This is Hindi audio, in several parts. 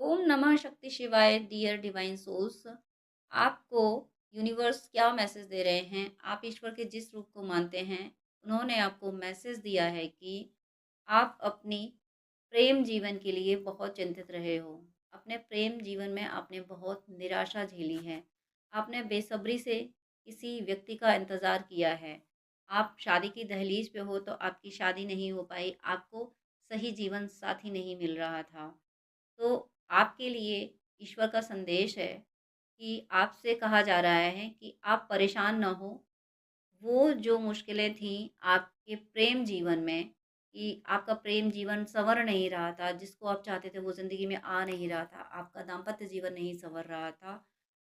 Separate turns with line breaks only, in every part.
ओम नमः शक्ति शिवाय डियर डिवाइन सोल्स। आपको यूनिवर्स क्या मैसेज दे रहे हैं? आप ईश्वर के जिस रूप को मानते हैं, उन्होंने आपको मैसेज दिया है कि आप अपनी प्रेम जीवन के लिए बहुत चिंतित रहे हो। अपने प्रेम जीवन में आपने बहुत निराशा झेली है। आपने बेसब्री से किसी व्यक्ति का इंतज़ार किया है। आप शादी की दहलीज पे हो तो आपकी शादी नहीं हो पाई, आपको सही जीवन साथी नहीं मिल रहा था। तो आपके लिए ईश्वर का संदेश है कि आपसे कहा जा रहा है कि आप परेशान ना हो। वो जो मुश्किलें थीं आपके प्रेम जीवन में कि आपका प्रेम जीवन सँवर नहीं रहा था, जिसको आप चाहते थे वो ज़िंदगी में आ नहीं रहा था, आपका दाम्पत्य जीवन नहीं सँवर रहा था,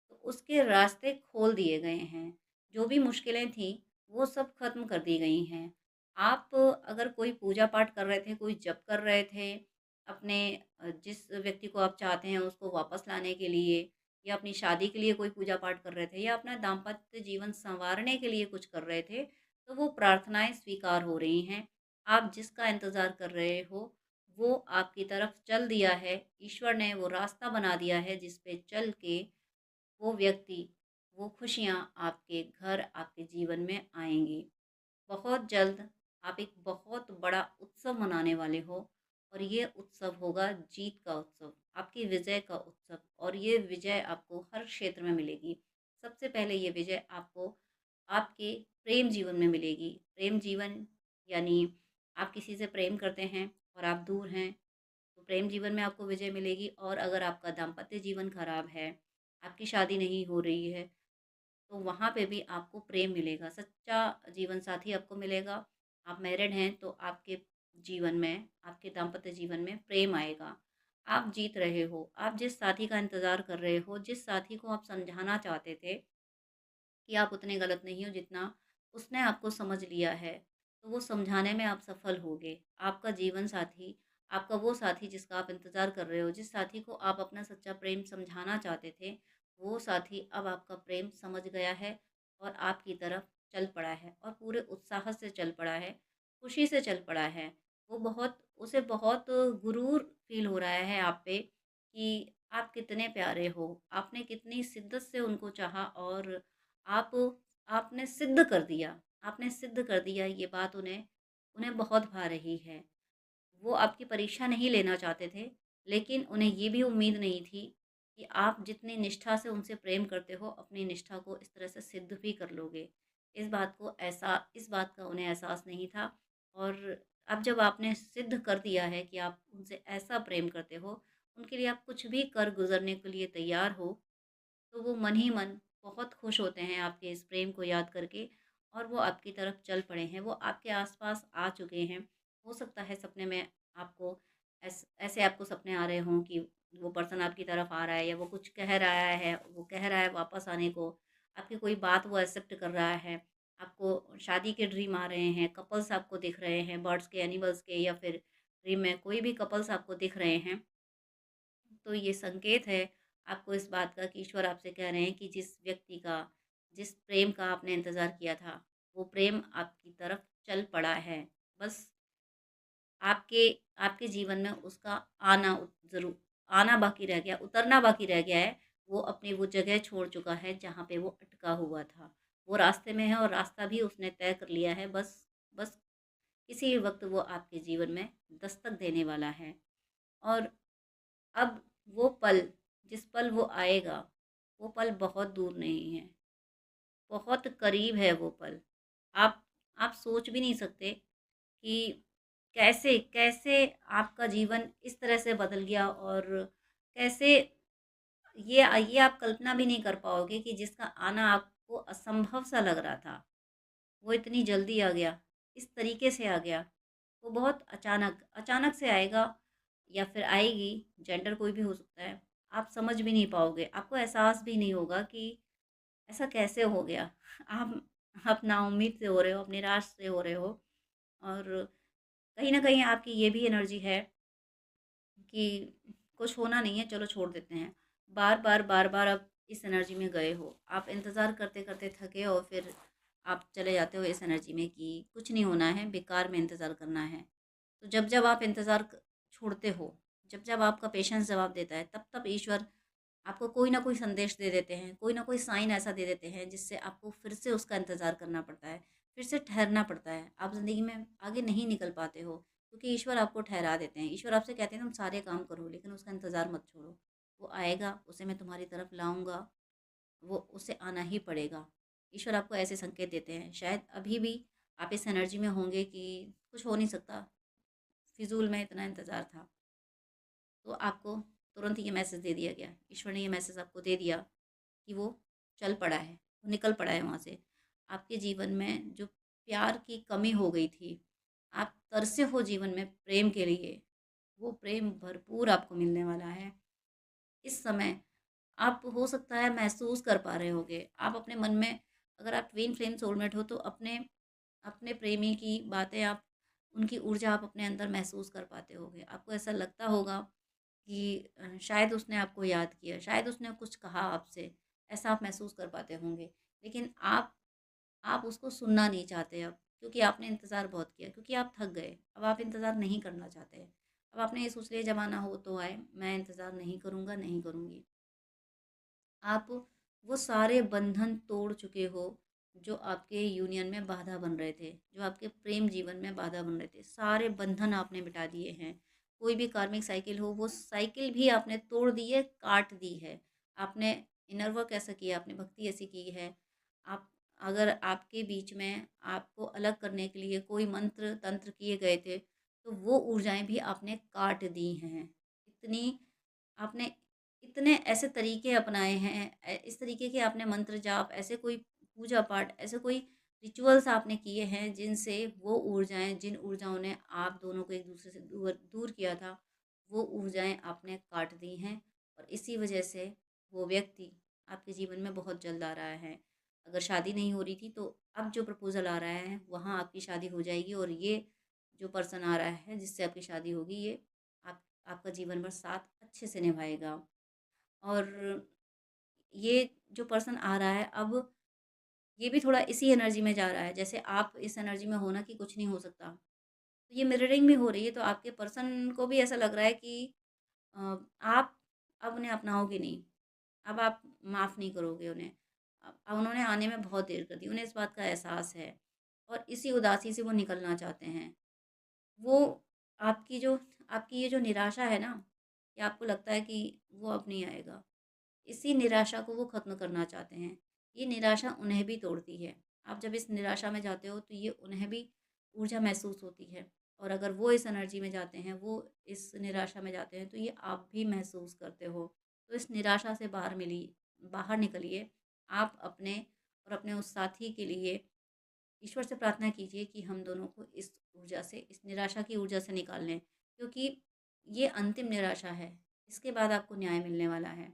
तो उसके रास्ते खोल दिए गए हैं। जो भी मुश्किलें थीं, वो सब ख़त्म कर दी गई हैं। आप अगर कोई पूजा-पाठ कर रहे थे, कोई जप कर रहे थे, अपने जिस व्यक्ति को आप चाहते हैं उसको वापस लाने के लिए या अपनी शादी के लिए कोई पूजा-पाठ कर रहे थे या अपना दाम्पत्य जीवन सँवारने के लिए कुछ कर रहे थे, तो वो प्रार्थनाएँ स्वीकार हो रही हैं। आप जिसका इंतज़ार कर रहे हो, वो आपकी तरफ चल दिया है। ईश्वर ने वो रास्ता बना दिया है जिस पे चल के वो व्यक्ति, वो खुशियाँ आपके घर, आपके जीवन में आएँगी। बहुत जल्द आप एक बहुत बड़ा उत्सव मनाने वाले हो और ये उत्सव होगा जीत का उत्सव, आपकी विजय का उत्सव और ये विजय आपको हर क्षेत्र में मिलेगी। सबसे पहले ये विजय आपको आपके प्रेम जीवन में मिलेगी। प्रेम जीवन यानी आप किसी से प्रेम करते हैं और आप दूर हैं, तो प्रेम जीवन में आपको विजय मिलेगी और अगर आपका दाम्पत्य जीवन खराब है, आपकी शादी नहीं हो रही है, तो वहाँ पे भी आपको प्रेम मिलेगा, सच्चा जीवन साथी आपको मिलेगा। आप मैरिड हैं तो आपके जीवन में, आपके दाम्पत्य जीवन में प्रेम आएगा। आप जीत रहे हो, आप जिस साथी का इंतज़ार कर रहे हो, जिस साथी को आप समझाना चाहते थे कि आप उतने गलत नहीं हो जितना उसने आपको समझ लिया है, तो वो समझाने में आप सफल होगे। आपका जीवन साथी, आपका वो साथी जिसका आप इंतज़ार कर रहे हो, जिस साथी को आप अपना सच्चा प्रेम समझाना चाहते थे, वो साथी अब आपका प्रेम समझ गया है और आपकी तरफ चल पड़ा है और पूरे उत्साह से चल पड़ा है, खुशी से चल पड़ा है। वो बहुत उसे बहुत गुरूर फ़ील हो रहा है आप पे कि आप कितने प्यारे हो, आपने कितनी शिद्दत से उनको चाहा और आप आपने सिद्ध कर दिया, आपने सिद्ध कर दिया ये बात उन्हें उन्हें बहुत भा रही है। वो आपकी परीक्षा नहीं लेना चाहते थे, लेकिन उन्हें ये भी उम्मीद नहीं थी कि आप जितनी निष्ठा से उनसे प्रेम करते हो, अपनी निष्ठा को इस तरह से सिद्ध भी कर लोगे। इस बात का उन्हें एहसास नहीं था और अब जब आपने सिद्ध कर दिया है कि आप उनसे ऐसा प्रेम करते हो, उनके लिए आप कुछ भी कर गुज़रने के लिए तैयार हो, तो वो मन ही मन बहुत खुश होते हैं आपके इस प्रेम को याद करके और वो आपकी तरफ चल पड़े हैं, वो आपके आस-पास आ चुके हैं। हो सकता है सपने में आपको ऐसे आपको सपने आ रहे हों कि वो पर्सन आपकी तरफ आ रहा है या वो कुछ कह रहा है, वो कह रहा है वापस आने को, आपकी कोई बात वो एक्सेप्ट कर रहा है, आपको शादी के ड्रीम आ रहे हैं, कपल्स आपको दिख रहे हैं, बर्ड्स के, एनिमल्स के या फिर ड्रीम में कोई भी कपल्स आपको दिख रहे हैं। तो ये संकेत है आपको इस बात का कि ईश्वर आपसे कह रहे हैं कि जिस प्रेम का आपने इंतज़ार किया था, वो प्रेम आपकी तरफ चल पड़ा है। बस आपके आपके जीवन में उसका आना ज़रूर आना बाकी रह गया, उतरना बाकी रह गया है। वो अपनी वो जगह छोड़ चुका है जहाँ पे वो अटका हुआ था। वो रास्ते में है और रास्ता भी उसने तय कर लिया है। बस बस किसी वक़्त वो आपके जीवन में दस्तक देने वाला है और अब वो पल, जिस पल वो आएगा, वो पल बहुत दूर नहीं है, बहुत करीब है वो पल। आप आप सोच भी नहीं सकते कि कैसे कैसे आपका जीवन इस तरह से बदल गया और कैसे ये आप कल्पना भी नहीं कर पाओगे कि जिसका आना आपको असंभव सा लग रहा था, वो इतनी जल्दी आ गया, इस तरीके से आ गया। वो बहुत अचानक से आएगा या फिर आएगी, जेंडर कोई भी हो सकता है। आप समझ भी नहीं पाओगे, आपको एहसास भी नहीं होगा कि ऐसा कैसे हो गया। आप नाउम्मीद से हो रहे हो, आप निराश से हो रहे हो और कहीं न कहीं आपकी ये भी एनर्जी है कि कुछ होना नहीं है, चलो छोड़ देते हैं। बार-बार आप इस एनर्जी में गए हो। आप इंतज़ार करते-करते थके और फिर आप चले जाते हो इस एनर्जी में कि कुछ नहीं होना है, बेकार में इंतज़ार करना है। तो जब-जब आप इंतज़ार छोड़ते हो, जब जब आपका पेशेंस जवाब देता है, तब तब ईश्वर आपको कोई ना कोई संदेश दे देते हैं, कोई ना कोई साइन ऐसा दे देते हैं जिससे आपको फिर से उसका इंतज़ार करना पड़ता है, फिर से ठहरना पड़ता है। आप ज़िंदगी में आगे नहीं निकल पाते हो क्योंकि ईश्वर आपको ठहरा देते हैं। ईश्वर आपसे कहते हैं तुम सारे काम करो लेकिन उसका इंतज़ार मत छोड़ो। वो आएगा, उसे मैं तुम्हारी तरफ लाऊँगा, वो उसे आना ही पड़ेगा। ईश्वर आपको ऐसे संकेत देते हैं। शायद अभी भी आप इस एनर्जी में होंगे कि कुछ हो नहीं सकता, फ़िज़ूल में इतना इंतज़ार था। तो आपको तुरंत ये मैसेज दे दिया गया। ईश्वर ने ये मैसेज आपको दे दिया कि वो चल पड़ा है, वो निकल पड़ा है वहाँ से। आपके जीवन में जो प्यार की कमी हो गई थी, आप तरसे हो जीवन में प्रेम के लिए, वो प्रेम भरपूर आपको मिलने वाला है। इस समय आप हो सकता है महसूस कर पा रहे होंगे। आप अपने मन में, अगर आप ट्विन फ्लेम सोलमेट हो तो अपने अपने प्रेमी की बातें आप, उनकी ऊर्जा आप अपने अंदर महसूस कर पाते होंगे। आपको ऐसा लगता होगा कि शायद उसने आपको याद किया, शायद उसने कुछ कहा आपसे, ऐसा आप महसूस कर पाते होंगे। लेकिन आप उसको सुनना नहीं चाहते अब, क्योंकि आपने इंतज़ार बहुत किया, क्योंकि आप थक गए। अब आप इंतज़ार नहीं करना चाहते। अब आपने ये सोच लिया ज़माना हो तो आए, मैं इंतज़ार नहीं करूँगा, नहीं करूँगी। आप वो सारे बंधन तोड़ चुके हो जो आपके यूनियन में बाधा बन रहे थे, जो आपके प्रेम जीवन में बाधा बन रहे थे। सारे बंधन आपने मिटा दिए हैं। कोई भी कार्मिक साइकिल हो, वो साइकिल भी आपने तोड़ दी है, काट दी है। आपने इनर वर्क ऐसा किया, आपने भक्ति ऐसी की है। आप, अगर आपके बीच में आपको अलग करने के लिए कोई मंत्र तंत्र किए गए थे, तो वो ऊर्जाएं भी आपने काट दी हैं। इतनी आपने इतने ऐसे तरीके अपनाए हैं, इस तरीके के आपने मंत्र जाप, ऐसे कोई पूजा पाठ, ऐसे कोई रिचुअल्स आपने किए हैं जिनसे वो ऊर्जाएं, जिन ऊर्जाओं ने आप दोनों को एक दूसरे से दूर दूर किया था, वो ऊर्जाएं आपने काट दी हैं। और इसी वजह से वो व्यक्ति आपके जीवन में बहुत जल्द आ रहा है। अगर शादी नहीं हो रही थी तो अब जो प्रपोजल आ रहा है वहाँ आपकी शादी हो जाएगी, और ये जो पर्सन आ रहा है जिससे आपकी शादी होगी, ये आप आपका जीवन भर साथ अच्छे से निभाएगा। और ये जो पर्सन आ रहा है अब, ये भी थोड़ा इसी एनर्जी में जा रहा है जैसे आप इस एनर्जी में हो ना कि कुछ नहीं हो सकता। तो ये मिररिंग भी हो रही है, तो आपके पर्सन को भी ऐसा लग रहा है कि आप अब उन्हें अपनाओगे नहीं, अब आप माफ़ नहीं करोगे उन्हें। अब उन्होंने आने में बहुत देर कर दी, उन्हें इस बात का एहसास है और इसी उदासी से वो निकलना चाहते हैं। वो आपकी जो, आपकी ये जो निराशा है ना, कि आपको लगता है कि वो अब नहीं आएगा, इसी निराशा को वो ख़त्म करना चाहते हैं। ये निराशा उन्हें भी तोड़ती है। आप जब इस निराशा में जाते हो तो ये उन्हें भी ऊर्जा महसूस होती है, और अगर वो इस एनर्जी में जाते हैं, वो इस निराशा में जाते हैं, तो ये आप भी महसूस करते हो। तो इस निराशा से बाहर निकलिए। आप अपने और अपने उस साथी के लिए ईश्वर से प्रार्थना कीजिए कि हम दोनों को इस ऊर्जा से, इस निराशा की ऊर्जा से निकाल लें, क्योंकि ये अंतिम निराशा है। इसके बाद आपको न्याय मिलने वाला है।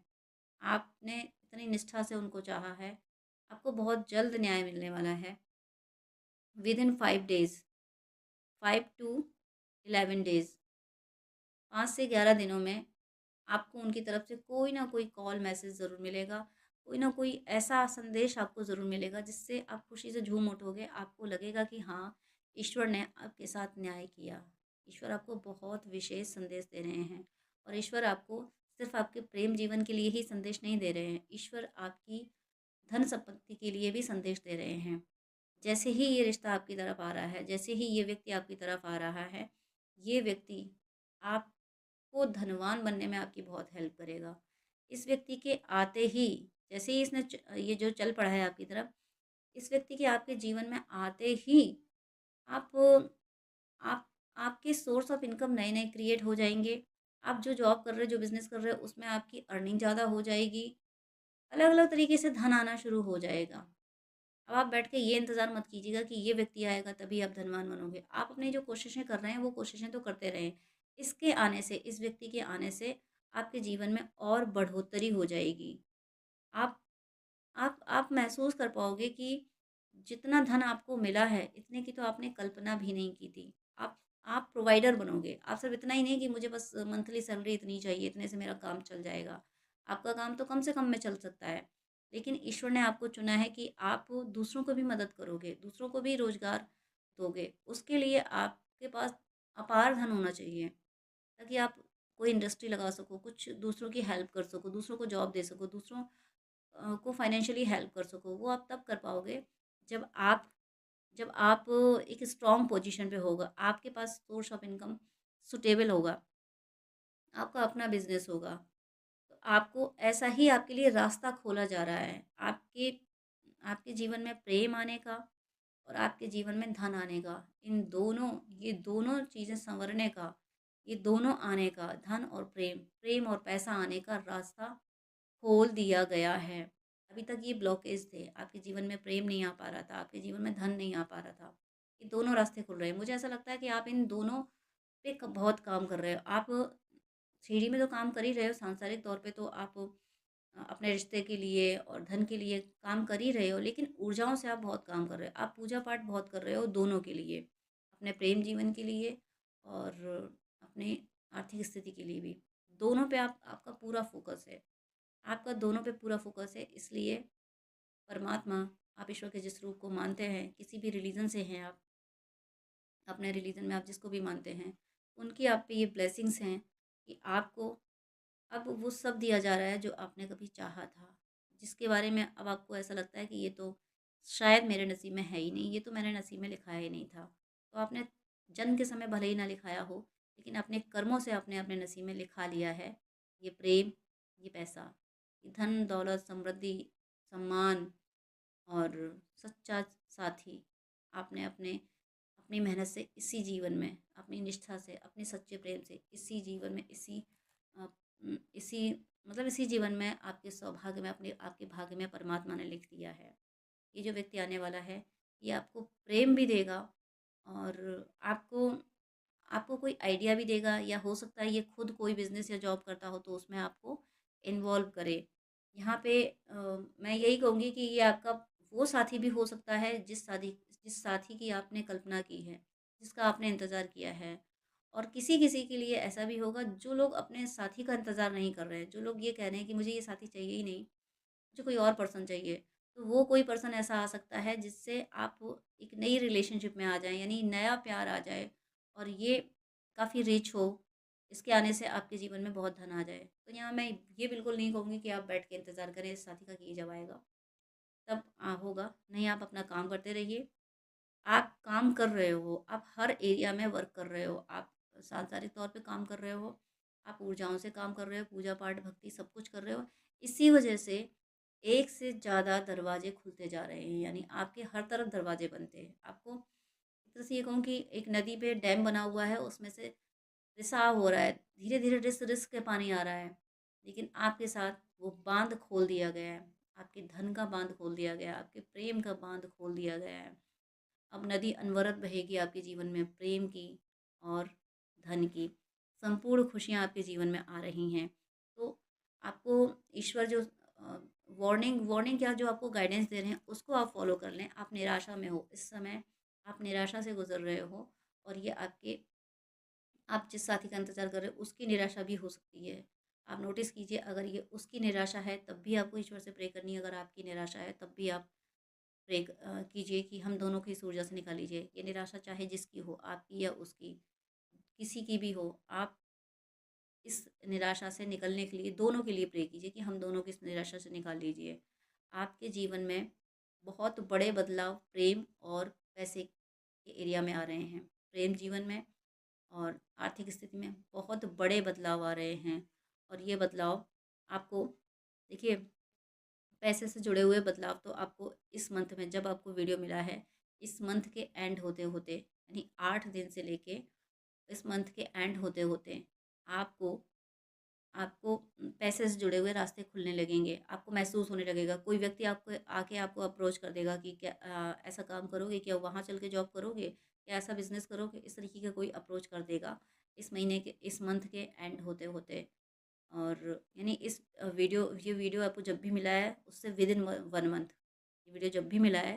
आपने इतनी निष्ठा से उनको चाहा है, आपको बहुत जल्द न्याय मिलने वाला है। विदिन 5 डेज़, 5 टू 11 डेज़, 5 से 11 दिनों में आपको उनकी तरफ से कोई ना कोई कॉल मैसेज ज़रूर मिलेगा, कोई ना कोई ऐसा संदेश आपको ज़रूर मिलेगा जिससे आप खुशी से झूम उठोगे। आपको लगेगा कि हाँ, ईश्वर ने आपके साथ न्याय किया। ईश्वर आपको बहुत विशेष संदेश दे रहे हैं, और ईश्वर आपको सिर्फ़ आपके प्रेम जीवन के लिए ही संदेश नहीं दे रहे हैं, ईश्वर आपकी धन संपत्ति के लिए भी संदेश दे रहे हैं। जैसे ही ये रिश्ता आपकी तरफ आ रहा है, जैसे ही ये व्यक्ति आपकी तरफ आ रहा है, ये व्यक्ति आपको धनवान बनने में आपकी बहुत हेल्प करेगा। इस व्यक्ति के आते ही, जैसे ही ये जो चल पड़ा है आपकी तरफ, इस व्यक्ति के आपके जीवन में आते ही आप आप आपके सोर्स ऑफ इनकम नए-नए क्रिएट हो जाएँगे। आप जो जॉब कर रहे हो, जो बिज़नेस कर रहे हो, उसमें आपकी अर्निंग ज़्यादा हो जाएगी। अलग-अलग तरीके से धन आना शुरू हो जाएगा। अब आप बैठ के ये इंतज़ार मत कीजिएगा कि ये व्यक्ति आएगा तभी आप धनवान बनोगे। आप अपनी जो कोशिशें कर रहे हैं, वो कोशिशें तो करते रहें। इसके आने से, इस व्यक्ति के आने से आपके जीवन में और बढ़ोतरी हो जाएगी। आप आप महसूस कर पाओगे कि जितना धन आपको मिला है, इतने की तो आपने कल्पना भी नहीं की थी। आप प्रोवाइडर बनोगे। आप सिर्फ़ इतना ही नहीं कि मुझे बस मंथली सैलरी इतनी चाहिए, इतने से मेरा काम चल जाएगा। आपका काम तो कम से कम में चल सकता है, लेकिन ईश्वर ने आपको चुना है कि आप दूसरों को भी मदद करोगे, दूसरों को भी रोज़गार दोगे। उसके लिए आपके पास अपार धन होना चाहिए, ताकि आप कोई इंडस्ट्री लगा सको, कुछ दूसरों की हेल्प कर सको, दूसरों को जॉब दे सको, दूसरों को फाइनेंशियली हेल्प कर सको, वो आप तब कर पाओगे जब आप जब आप एक स्ट्रॉन्ग पोजीशन पे होगा, आपके पास सोर्स ऑफ इनकम सुटेबल होगा, आपका अपना बिजनेस होगा, तो आपको ऐसा ही आपके लिए रास्ता खोला जा रहा है। आपके आपके जीवन में प्रेम आने का और आपके जीवन में धन आने का, ये दोनों चीज़ें सँवरने का, ये दोनों आने का, धन और प्रेम और पैसा आने का रास्ता खोल दिया गया है। अभी तक ये ब्लॉकेज थे, आपके जीवन में प्रेम नहीं आ पा रहा था, आपके जीवन में धन नहीं आ पा रहा था। ये दोनों रास्ते खुल रहे हैं। मुझे ऐसा लगता है कि आप इन दोनों पे क बहुत काम कर रहे हो। आप सीढ़ी में तो काम कर ही रहे हो, सांसारिक तौर पे तो आप अपने रिश्ते के लिए और धन के लिए काम कर ही रहे हो, लेकिन ऊर्जाओं से आप बहुत काम कर रहे हो। आप पूजा-पाठ बहुत कर रहे हो दोनों के लिए, अपने प्रेम जीवन के लिए और अपनी आर्थिक स्थिति के लिए भी। दोनों पे आप आपका पूरा फ़ोकस है। आपका दोनों पे पूरा फ़ोकस है, इसलिए परमात्मा, आप ईश्वर के जिस रूप को मानते हैं, किसी भी रिलीजन से हैं आप, अपने रिलीजन में आप जिसको भी मानते हैं, उनकी आप पे ये ब्लेसिंग्स हैं कि आपको अब वो सब दिया जा रहा है जो आपने कभी चाहा था, जिसके बारे में अब आपको ऐसा लगता है कि ये तो शायद मेरे नसीब में है ही नहीं, ये तो मैंने नसीब में लिखाया ही नहीं था। तो आपने जन्म के समय भले ही ना लिखाया हो, लेकिन अपने कर्मों से आपने अपने नसीब में लिखा लिया है, ये प्रेम, ये पैसा, ये धन, दौलत, समृद्धि, सम्मान और सच्चा साथी। आपने अपने अपनी मेहनत से इसी जीवन में, अपनी निष्ठा से, अपने सच्चे प्रेम से इसी जीवन में, अ, इसी इसी जीवन में आपके सौभाग्य में, अपने आपके भाग्य में परमात्मा ने लिख दिया है। ये जो व्यक्ति आने वाला है, ये आपको प्रेम भी देगा और आपको आपको कोई आइडिया भी देगा, या हो सकता है ये खुद कोई बिज़नेस या जॉब करता हो तो उसमें आपको इन्वॉल्व करे। यहाँ पे मैं यही कहूँगी कि ये आपका वो साथी भी हो सकता है जिस साथी की आपने कल्पना की है, जिसका आपने इंतज़ार किया है। और किसी-किसी के लिए ऐसा भी होगा जो लोग अपने साथी का इंतज़ार नहीं कर रहे हैं, जो लोग ये कह रहे हैं कि मुझे ये साथी चाहिए ही नहीं, मुझे कोई और पर्सन चाहिए। तो वो कोई पर्सन ऐसा आ सकता है जिससे आप एक नई रिलेशनशिप में आ जाएँ, यानी नया प्यार आ जाए और ये काफ़ी रिच हो, इसके आने से आपके जीवन में बहुत धन आ जाए। तो यहाँ मैं ये बिल्कुल नहीं कहूँगी कि आप बैठ के इंतज़ार करें इस साथी का कि ये जब आएगा, तब होगा। नहीं, आप अपना काम करते रहिए। आप काम कर रहे हो, आप हर एरिया में वर्क कर रहे हो, आप सांसारिक तौर पे काम कर रहे हो, आप ऊर्जाओं से काम कर रहे हो, पूजा-पाठ, भक्ति सब कुछ कर रहे हो। इसी वजह से एक से ज़्यादा दरवाजे खुलते जा रहे हैं, यानी आपके हर तरफ दरवाजे बनते हैं। आपको एक तरह से ये कहूँ कि एक नदी पे डैम बना हुआ है, उसमें से रिसाव हो रहा है, धीरे-धीरे रिस-रिस के पानी आ रहा है, लेकिन आपके साथ वो बाँध खोल दिया गया है। आपके धन का बाँध खोल दिया गया है, आपके प्रेम का बाँध खोल दिया गया है। अब नदी अनवरत बहेगी आपके जीवन में प्रेम की और धन की। संपूर्ण खुशियाँ आपके जीवन में आ रही हैं। तो आपको ईश्वर जो वार्निंग वार्निंग क्या जो आपको गाइडेंस दे रहे हैं, उसको आप फ़ॉलो कर लें। आप निराशा में हो, इस समय आप निराशा से गुज़र रहे हो और ये आप जिस साथी का इंतज़ार कर रहे हो, उसकी निराशा भी हो सकती है। आप नोटिस कीजिए, अगर ये उसकी निराशा है, तब भी आपको ईश्वर से प्रे करनी है, अगर आपकी निराशा है, तब भी आप कीजिए कि हम दोनों को इस ऊर्जा से निकाल लीजिए। ये निराशा चाहे जिसकी हो, आपकी या उसकी, किसी की भी हो, आप इस निराशा से निकलने के लिए दोनों के लिए प्रे कीजिए कि हम दोनों को इस निराशा से निकाल लीजिए। आपके जीवन में बहुत बड़े बदलाव प्रेम और पैसे के एरिया में आ रहे हैं। प्रेम जीवन में और आर्थिक स्थिति में बहुत बड़े बदलाव आ रहे हैं और ये बदलाव आपको देखिए, पैसे से जुड़े हुए बदलाव तो आपको इस मंथ में, जब आपको वीडियो मिला है, इस मंथ के एंड होते-होते, यानी 8 दिन से लेके इस मंथ के एंड होते-होते आपको आपको पैसे से जुड़े हुए रास्ते खुलने लगेंगे। आपको महसूस होने लगेगा, कोई व्यक्ति आपको आके आपको अप्रोच कर देगा कि क्या ऐसा काम करोगे? क्या वहाँ चल के जॉब करोगे? क्या ऐसा बिज़नेस करोगे? इस तरीके का कोई अप्रोच कर देगा, इस मंथ के एंड होते-होते। और यानी ये वीडियो आपको जब भी मिला है, उससे विदिन 1 मंथ, ये वीडियो जब भी मिला है,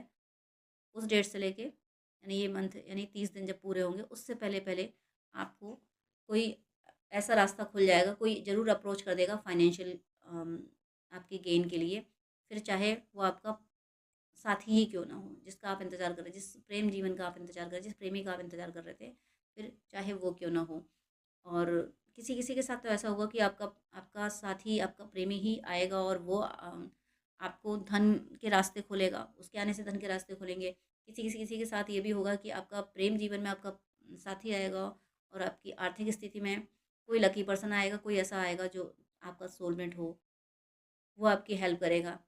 उस डेट से लेके यानी ये मंथ, यानी 30 दिन जब पूरे होंगे, उससे पहले-पहले आपको कोई ऐसा रास्ता खुल जाएगा, कोई ज़रूर अप्रोच कर देगा फाइनेंशियल आपके गेन के लिए। फिर चाहे वो आपका साथी ही क्यों ना हो, जिसका आप इंतज़ार कर रहे हैं, जिस प्रेम जीवन का आप इंतज़ार कर रहे हैं, जिस प्रेमी का आप इंतज़ार कर रहे थे, फिर चाहे वो क्यों ना हो। और किसी-किसी के साथ तो ऐसा होगा कि आपका आपका साथी, आपका प्रेमी ही आएगा और वो आपको धन के रास्ते खोलेगा, उसके आने से धन के रास्ते खुलेंगे। किसी के साथ ये भी होगा कि आपका प्रेम जीवन में आपका साथी आएगा और आपकी आर्थिक स्थिति में कोई लकी पर्सन आएगा, कोई ऐसा आएगा जो आपका सोलमेट हो, वो आपकी हेल्प करेगा।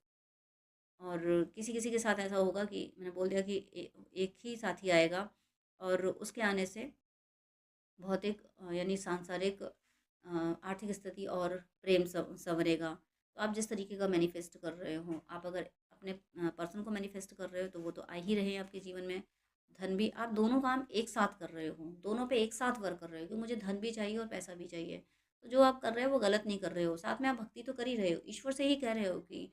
और किसी-किसी के साथ ऐसा होगा कि मैंने बोल दिया कि एक ही साथी आएगा और उसके आने से भौतिक यानी सांसारिक आर्थिक स्थिति और प्रेम संवरेगा। तो आप जिस तरीके का मैनिफेस्ट कर रहे हो, आप अगर अपने पर्सन को मैनिफेस्ट कर रहे हो तो वो तो आ ही रहे हैं आपके जीवन में। धन भी आप दोनों काम एक साथ कर रहे हो, दोनों पे एक साथ वर्क कर रहे हो कि मुझे धन भी चाहिए और पैसा भी चाहिए। तो जो आप कर रहे हो वो गलत नहीं कर रहे हो, साथ में आप भक्ति तो कर ही रहे हो, ईश्वर से ही कह रहे हो कि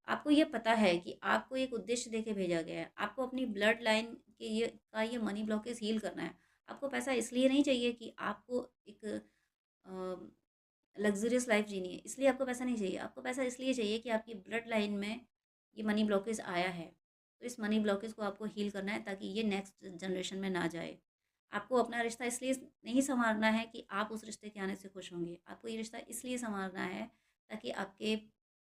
आपको ये पता है कि आपको एक उद्देश्य देके भेजा गया है, आपको अपनी ब्लड लाइन के ये मनी ब्लॉकेज हील करना है। आपको पैसा इसलिए नहीं चाहिए कि आपको एक लग्ज़रियस लाइफ़ जीनी है, इसलिए आपको पैसा नहीं चाहिए। आपको पैसा इसलिए चाहिए कि आपकी ब्लड लाइन में ये मनी ब्लॉकेज आया है। तो इस मनी ब्लॉकेज को आपको हील करना है ताकि ये नेक्स्ट जनरेशन में ना जाए। आपको अपना रिश्ता इसलिए नहीं सँवारना है कि आप उस रिश्ते के आने से खुश होंगे। आपको ये रिश्ता इसलिए सँवारना है ताकि आपके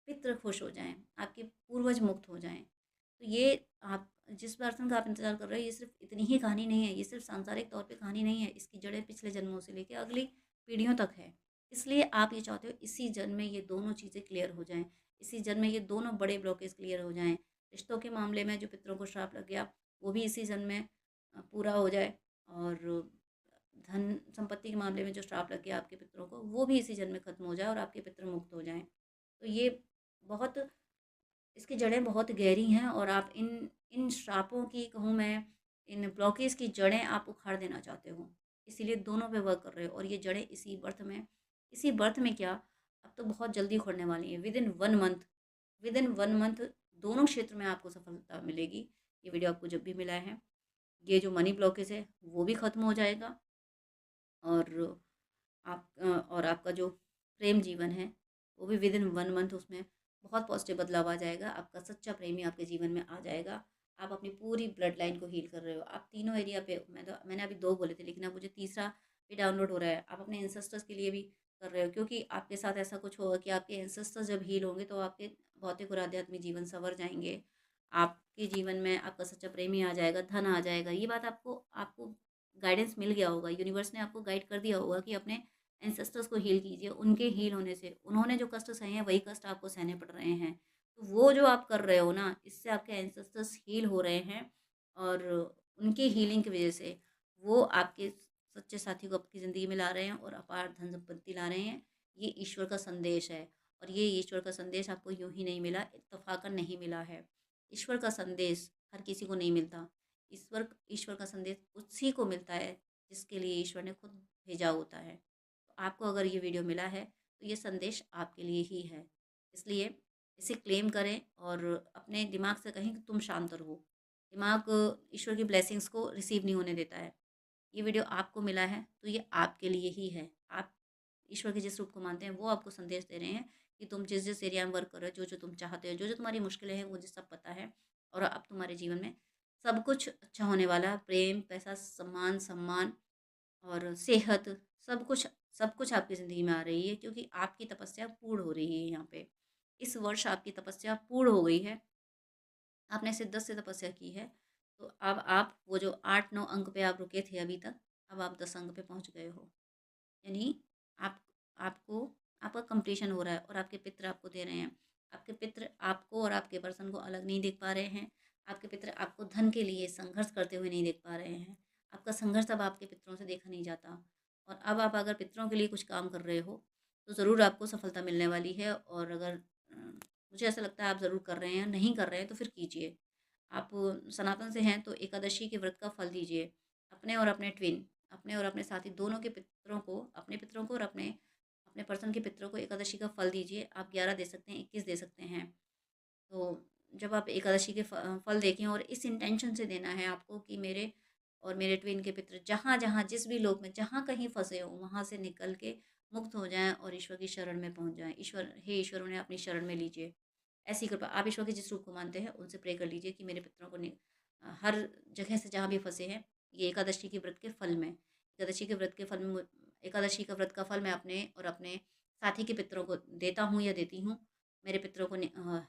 पितृ खुश हो जाएँ, आपके पूर्वज मुक्त हो जाएँ। तो ये आप जिस पर्सन का आप इंतज़ार कर रहे हो, ये सिर्फ़ इतनी ही कहानी नहीं है, ये सिर्फ़ सांसारिक तौर पे कहानी नहीं है, इसकी जड़ें पिछले जन्मों से लेके अगली पीढ़ियों तक है। इसलिए आप ये चाहते हो इसी जन्म में ये दोनों चीज़ें क्लियर हो जाएँ, इसी जन्म में ये दोनों बड़े ब्लॉकेज क्लियर हो जाएँ। रिश्तों के मामले में जो पितरों को श्राप लग गया, वो भी इसी जन्म में पूरा हो जाए और धन संपत्ति के मामले में जो श्राप लग गया आपके पितरों को, वो भी इसी जन्म में खत्म हो जाए और आपके पितर मुक्त हो जाएँ। तो ये बहुत इसकी जड़ें बहुत गहरी हैं और आप इन इन श्रापों की कहूँ मैं, इन ब्लॉकेज की जड़ें आप उखाड़ देना चाहते हो। इसीलिए दोनों पे वर्क कर रहे हो और ये जड़ें इसी बर्थ में क्या, अब तो बहुत जल्दी उखड़ने वाली हैं। विदिन 1 मंथ दोनों क्षेत्र में आपको सफलता मिलेगी। ये वीडियो आपको जब भी मिला है, ये जो मनी ब्लॉकेज है, वो भी खत्म हो जाएगा और और आपका जो प्रेम जीवन है, वो भी विदिन 1 मंथ उसमें बहुत पॉजिटिव बदलाव आ जाएगा। आपका सच्चा प्रेमी आपके जीवन में आ जाएगा। आप अपनी पूरी ब्लड लाइन को हील कर रहे हो। आप तीनों एरिया पे मैंने अभी 2 बोले थे, लेकिन अब मुझे तीसरा भी डाउनलोड हो रहा है। आप अपने एंसेस्टर्स के लिए भी कर रहे हो क्योंकि आपके साथ ऐसा कुछ होगा कि आपके एंसेस्टर्स जब हील होंगे, तो आपके भौतिक और आध्यात्मिक जीवन सँवर जाएँगे। आपके जीवन में आपका सच्चा प्रेमी आ जाएगा, धन आ जाएगा। ये बात आपको आपको गाइडेंस मिल गया होगा, यूनिवर्स ने आपको गाइड कर दिया होगा कि अपने एंसेस्टर्स को हील कीजिए। उनके हील होने से उन्होंने जो कष्ट सहे हैं, वही कष्ट आपको सहने पड़ रहे हैं। तो वो जो आप कर रहे हो ना, इससे आपके एंसेस्टर्स हील हो रहे हैं और उनकी हीलिंग की वज़ह से वो आपके सच्चे साथी को आपकी ज़िंदगी में ला रहे हैं और अपार धन संपत्ति ला रहे हैं। ये ईश्वर का संदेश है और ये ईश्वर का संदेश आपको यूँ ही नहीं मिला, इत्तफ़ाक़न नहीं मिला है। ईश्वर का संदेश हर किसी को नहीं मिलता। ईश्वर ईश्वर का संदेश उसी को मिलता है जिसके लिए ईश्वर ने खुद भेजा होता है। तो आपको अगर ये वीडियो मिला है तो ये संदेश आपके लिए ही है। इसलिए इसे क्लेम करें और अपने दिमाग से कहें कि तुम शांत रहो। दिमाग ईश्वर की ब्लेसिंग्स को रिसीव नहीं होने देता है। ये वीडियो आपको मिला है तो ये आपके लिए ही है। आप ईश्वर के जिस रूप को मानते हैं वो आपको संदेश दे रहे हैं कि तुम जिस एरिया में वर्क कर रहे हो, जो तुम चाहते हो, जो तुम्हारी मुश्किलें हैं, मुझे सब पता है और अब तुम्हारे जीवन में सब कुछ अच्छा होने वाला है। प्रेम, पैसा, सम्मान और सेहत, सब कुछ आपकी ज़िंदगी में आ रही है क्योंकि आपकी तपस्या पूर्ण हो रही है यहाँ पे। इस वर्ष आपकी तपस्या पूर्ण हो गई है। आपने शिद्दत से तपस्या की है, तो अब आप वो जो 8-9 अंक पे आप रुके थे अभी तक, अब आप 10 अंक पे पहुँच गए हो। यानी आप आपको आपका कंप्लीशन हो रहा है और आपके पितृ आपको दे रहे हैं। आपके पितृ आपको और आपके पर्सन को अलग नहीं देख पा रहे हैं। आपके पितृ आपको धन के लिए संघर्ष करते हुए नहीं देख पा रहे हैं। आपका संघर्ष अब आपके पितरों से देखा नहीं जाता और अब आप अगर पितरों के लिए कुछ काम कर रहे हो, तो ज़रूर आपको सफलता मिलने वाली है और अगर मुझे ऐसा लगता है आप ज़रूर कर रहे हैं, नहीं कर रहे हैं तो फिर कीजिए। आप सनातन से हैं तो एकादशी के व्रत का फल दीजिए। अपने और अपने साथी दोनों के पितरों को, अपने पितरों को और अपने अपने पर्सन के पितरों को एकादशी का फल दीजिए। आप 11 दे सकते हैं, 21 दे सकते हैं। तो जब आप एकादशी के फल देखें और इस इंटेंशन से देना है आपको कि मेरे और मेरे ट्विन के पितर जहाँ-जहाँ जिस भी लोक में जहाँ कहीं फँसे हों, वहाँ से निकल के मुक्त हो जाएँ और ईश्वर की शरण में पहुँच जाएँ। हे ईश्वर उन्हें अपनी शरण में लीजिए। ऐसी कृपा आप ईश्वर के जिस रूप को मानते हैं, उनसे प्रे कर लीजिए कि मेरे पितरों को हर जगह से जहाँ भी फँसे हैं, ये एकादशी के व्रत के फल में एकादशी के व्रत के फल में एकादशी का व्रत का फल मैं अपने और अपने साथी के पितरों को देता हूँ या देती हूँ। मेरे पितरों को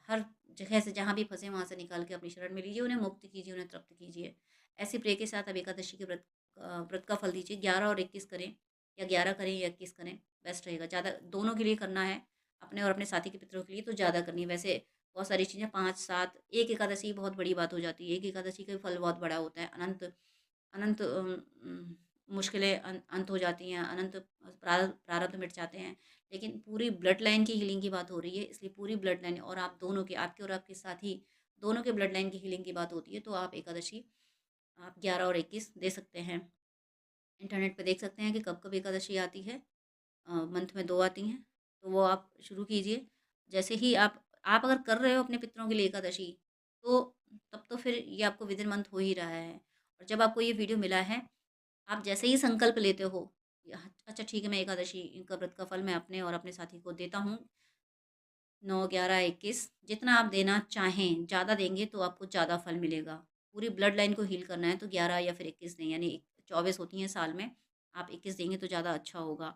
हर जगह से जहाँ भी फँसे वहाँ से निकाल के अपनी शरण में लीजिए, उन्हें मुक्त कीजिए, उन्हें तृप्त कीजिए। ऐसी प्रे के साथ अब एकादशी के व्रत का फल दीजिए। 11 और 21 करें, या 11 करें या 21 करें, बेस्ट रहेगा। ज़्यादा दोनों के लिए करना है, अपने और अपने साथी के पितरों के लिए तो ज़्यादा करनी है। वैसे बहुत सारी चीज़ें 5, 7 एक एकादशी बहुत बड़ी बात हो जाती है। एक एकादशी का फल बहुत बड़ा होता है। अनंत अनंत मुश्किलें अंत हो जाती हैं, अनंत प्रारब्ध मिट जाते हैं। लेकिन पूरी ब्लड लाइन की हीलिंग की बात हो रही है, इसलिए पूरी ब्लड लाइन और आप दोनों के, आपके और आपके साथी दोनों के ब्लड लाइन की हीलिंग की बात होती है, तो आप एकादशी आप 11 और 21 दे सकते हैं। इंटरनेट पे देख सकते हैं कि कब-कब एकादशी आती है। मंथ में 2 आती हैं, तो वो आप शुरू कीजिए। जैसे ही आप अगर कर रहे हो अपने पितरों के लिए एकादशी, तो तब तो फिर ये आपको विदिन मंथ हो ही रहा है। और जब आपको ये वीडियो मिला है, आप जैसे ही संकल्प लेते हो, अच्छा ठीक है, मैं एकादशी का व्रत का फल मैं अपने और अपने साथी को देता हूँ, 9, 11, 21 जितना आप देना चाहें, ज़्यादा देंगे तो आपको ज़्यादा फल मिलेगा। पूरी ब्लड लाइन को हील करना है तो 11 या फिर 21 दें, यानी 24 होती हैं साल में, आप 21 देंगे तो ज़्यादा अच्छा होगा।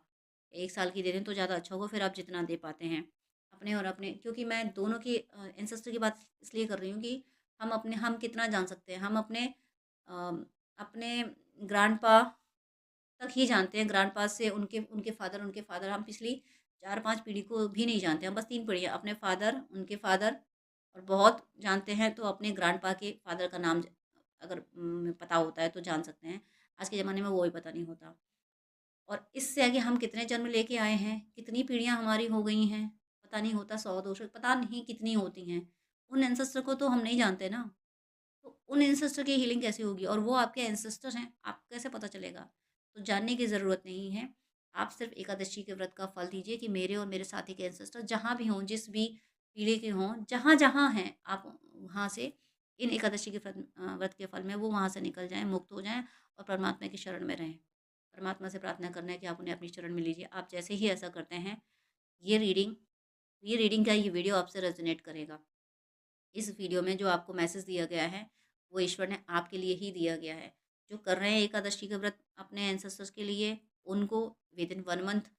1 साल की दे दें तो ज़्यादा अच्छा होगा, फिर आप जितना दे पाते हैं। अपने और अपने, क्योंकि मैं दोनों की एंसेस्टर की बात इसलिए कर रही हूँ कि हम कितना जान सकते हैं। हम अपने ग्रैंडपा तक ही जानते हैं, ग्रैंडपास से उनके फादर, हम पिछली 4-5 पीढ़ी को भी नहीं जानते, हम बस 3 पीढ़ियाँ, अपने फादर, उनके फादर और बहुत जानते हैं तो अपने ग्रैंडपा के फादर का नाम अगर पता होता है तो जान सकते हैं। आज के ज़माने में वो भी पता नहीं होता। और इससे आगे हम कितने जन्म लेके आए हैं, कितनी पीढ़ियाँ हमारी हो गई हैं, पता नहीं होता, 100-200 पता नहीं कितनी होती हैं। उन एंसेस्टर को तो हम नहीं जानते ना। तो उन एंसेस्टर की हीलिंग कैसे होगी, और वो आपके एंसेस्टर हैं, आपको कैसे पता चलेगा? तो जानने की ज़रूरत नहीं है। आप सिर्फ़ एकादशी के व्रत का फल दीजिए कि मेरे और मेरे साथी के एंसेस्टर जहाँ भी हों, जिस भी पीढ़ी के हों, जहाँ-जहाँ हैं, आप वहाँ से इन एकादशी के व्रत के फल में वो वहाँ से निकल जाएँ, मुक्त हो जाएँ और परमात्मा की शरण में रहें। परमात्मा से प्रार्थना करना है कि आप उन्हें अपनी शरण में लीजिए। आप जैसे ही ऐसा करते हैं, ये रीडिंग ये रीडिंग का ये वीडियो आपसे रेज़ोनेट करेगा। इस वीडियो में जो आपको मैसेज दिया गया है, वो ईश्वर ने आपके लिए ही दिया गया है। जो कर रहे हैं एकादशी का व्रत अपने एंसेस्टर्स के लिए, उनको विदिन 1 मंथ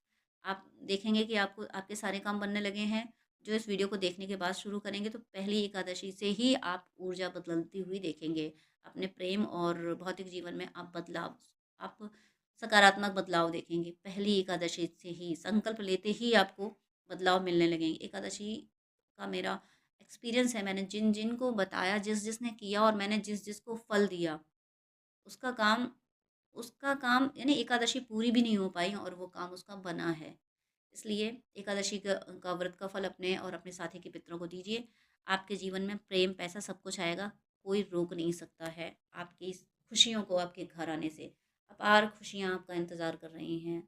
आप देखेंगे कि आपको आपके सारे काम बनने लगे हैं। जो इस वीडियो को देखने के बाद शुरू करेंगे, तो पहली एकादशी से ही आप ऊर्जा बदलती हुई देखेंगे। अपने प्रेम और भौतिक जीवन में आप सकारात्मक बदलाव देखेंगे। पहली एकादशी से ही, संकल्प लेते ही आपको बदलाव मिलने लगेंगे। एकादशी का मेरा एक्सपीरियंस है, मैंने जिन-जिन को बताया, जिस-जिसने किया और मैंने जिस-जिस को फल दिया, उसका काम उसका काम यानी एकादशी पूरी भी नहीं हो पाई और वो काम उसका बना है। इसलिए एकादशी का व्रत का फल अपने और अपने साथी के पितरों को दीजिए। आपके जीवन में प्रेम, पैसा सब कुछ आएगा, कोई रोक नहीं सकता है आपकी इस खुशियों को आपके घर आने से। अपार खुशियाँ आपका इंतज़ार कर रही हैं,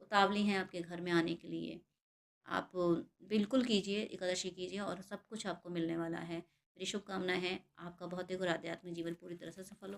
उतावली हैं आपके घर में आने के लिए। आप बिल्कुल कीजिए, एकादशी कीजिए और सब कुछ आपको मिलने वाला है। मेरी शुभकामना है आपका भौतिक और आध्यात्मिक जीवन पूरी तरह से सफल हो।